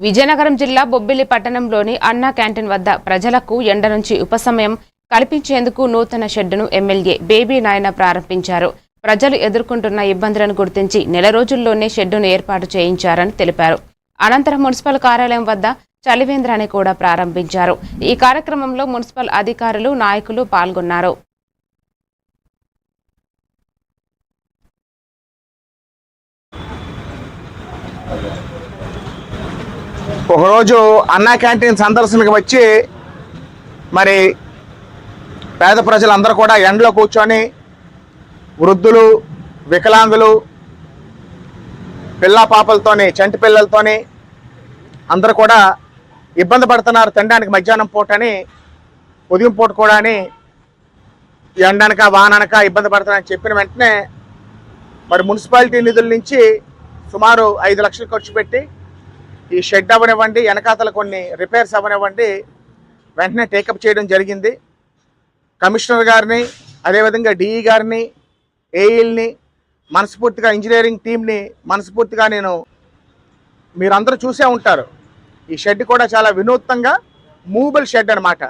విజయనగరం జిల్లా బొబ్బిలి పట్టణంలోని అన్నా క్యాంటీన్ వద్ద ప్రజలకు ఎండ నుంచి ఉపశమనం కల్పించేందుకు నూతన షెడ్డును ఎమ్మెల్యే బేబీ నాయన ప్రారంభించారు. ప్రజలు ఎదుర్కొంటున్న ఇబ్బందులను గుర్తించి నెల రోజుల్లోనే షెడ్డును ఏర్పాటు చేయించారని తెలిపారు. అనంతరం మున్సిపల్ కార్యాలయం వద్ద చలివేంద్రాన్ని కూడా ప్రారంభించారు. ఈ కార్యక్రమంలో మున్సిపల్ అధికారులు, నాయకులు పాల్గొన్నారు. ఒకరోజు అన్నా క్యాంటీన్ సందర్శనకు వచ్చి మరి పేద ప్రజలందరూ కూడా ఎండలో కూర్చొని వృద్ధులు, వికలాంగులు, పిల్ల పాపలతోని, చంటి పిల్లలతోని అందరూ కూడా ఇబ్బంది పడుతున్నారు. తినడానికి మధ్యాహ్నం పూట అని, ఉదయం పూట కూడా అని ఎండనక వాననక ఇబ్బంది పడుతున్నారని చెప్పిన వెంటనే మరి మున్సిపాలిటీ నిధుల నుంచి సుమారు 5 లక్షలు ఖర్చు పెట్టి ఈ షెడ్ అవ్వనివ్వండి, వెనకాతల కొన్ని రిపేర్స్ అవ్వనివ్వండి వెంటనే టేకప్ చేయడం జరిగింది. కమిషనర్ గారిని, అదేవిధంగా డిఈ గారిని, ఏఈల్ని, మనస్ఫూర్తిగా ఇంజనీరింగ్ టీంని మనస్ఫూర్తిగా మీరందరూ చూసే ఉంటారు. ఈ షెడ్ కూడా చాలా వినూత్నంగా మూవబుల్ షెడ్ అనమాట.